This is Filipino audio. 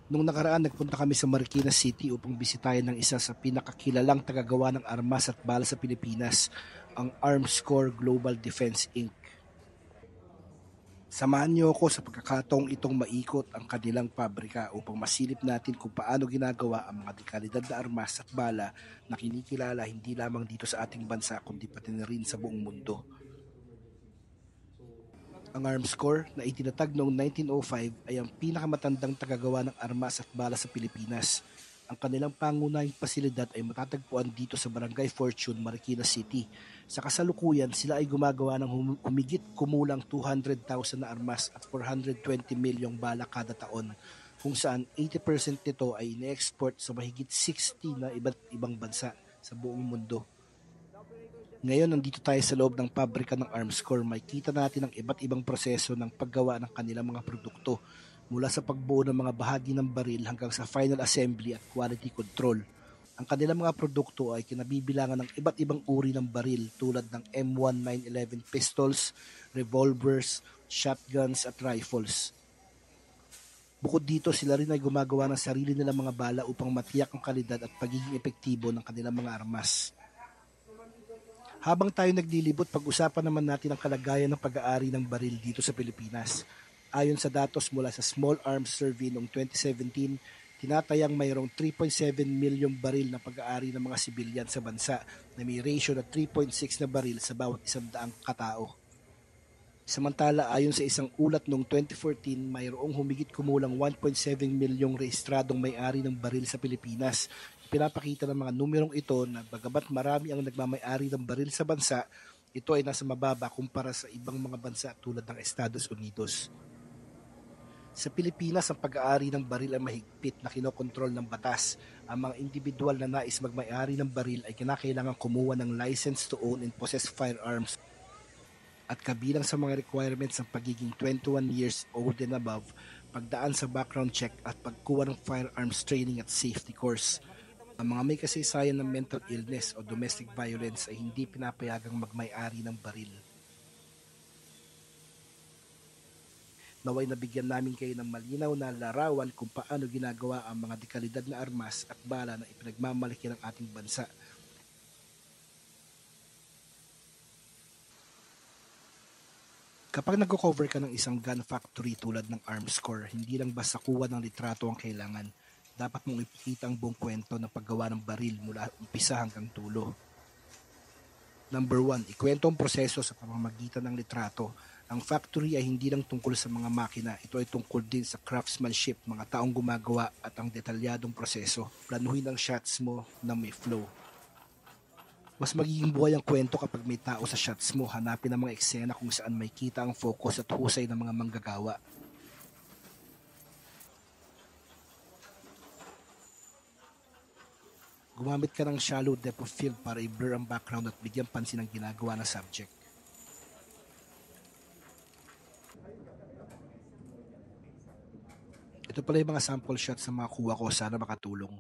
Nung nakaraan, nagpunta kami sa Marikina City upang bisitahin ng isa sa pinakakilalang tagagawa ng armas at bala sa Pilipinas, ang Armscor Global Defense Inc. Samahan niyo ako sa pagkakataong itong maikot ang kanilang pabrika upang masilip natin kung paano ginagawa ang mga dekalidad na armas at bala na kinikilala hindi lamang dito sa ating bansa kundi pati na rin sa buong mundo. Ang Arms Corps na itinatag noong 1905 ay ang pinakamatandang tagagawa ng armas at bala sa Pilipinas. Ang kanilang pangunahing pasilidad ay matatagpuan dito sa Barangay Fortune, Marikina City. Sa kasalukuyan, sila ay gumagawa ng humigit kumulang 200,000 na armas at 420 milyong bala kada taon, kung saan 80% nito ay ine-export sa mahigit 60 na iba't ibang bansa sa buong mundo. Ngayon, nandito tayo sa loob ng pabrika ng Armscor. Makikita natin ang iba't ibang proseso ng paggawa ng kanilang mga produkto, mula sa pagbuo ng mga bahagi ng baril hanggang sa final assembly at quality control. Ang kanilang mga produkto ay kinabibilangan ng iba't ibang uri ng baril tulad ng M1911 pistols, revolvers, shotguns at rifles. Bukod dito, sila rin ay gumagawa ng sarili nilang mga bala upang matiyak ang kalidad at pagiging epektibo ng kanilang mga armas. Habang tayo naglilibot, pag-usapan naman natin ang kalagayan ng pag-aari ng baril dito sa Pilipinas. Ayon sa datos mula sa Small Arms Survey noong 2017, tinatayang mayroong 3.7 milyong baril na pag-aari ng mga sibilyan sa bansa na may ratio na 3.6 na baril sa bawat 100 katao. Samantala, ayon sa isang ulat noong 2014, mayroong humigit kumulang 1.7 milyong rehistradong may-ari ng baril sa Pilipinas. Pinapakita ng mga numerong ito na bagamat marami ang nagmamay-ari ng baril sa bansa, ito ay nasa mababa kumpara sa ibang mga bansa tulad ng Estados Unidos. Sa Pilipinas, ang pag-aari ng baril ay mahigpit na kinokontrol ng batas. Ang mga individual na nais magmay-ari ng baril ay kinakailangan kumuha ng license to own and possess firearms, at kabilang sa mga requirements ng pagiging 21 years old and above, pagdaan sa background check at pagkuha ng firearms training at safety course. Ang mga may kasaysayan ng mental illness o domestic violence ay hindi pinapayagang magmay-ari ng baril. Naway nabigyan namin kayo ng malinaw na larawan kung paano ginagawa ang mga dekalidad na armas at bala na ipinagmamalaki ng ating bansa. Kapag nag-cover ka ng isang gun factory tulad ng Armscor, hindi lang basta kuha ng litrato ang kailangan. Dapat mong ipakita ang buong kwento ng paggawa ng baril mula umpisa hanggang dulo. Number 1, ikwento ang proseso sa pamamagitan ng litrato. Ang factory ay hindi lang tungkol sa mga makina, ito ay tungkol din sa craftsmanship, mga taong gumagawa at ang detalyadong proseso. Planuhin ang shots mo na may flow. Mas magiging buhay ang kwento kapag may tao sa shots mo. Hanapin ang mga eksena kung saan may kita ang focus at husay ng mga manggagawa. Gumamit ka ng shallow depth of field para i-blur ang background at bigyan pansin ang ginagawa ng subject. Ito pala yung mga sample shots sa mga kuha ko, sana makatulong.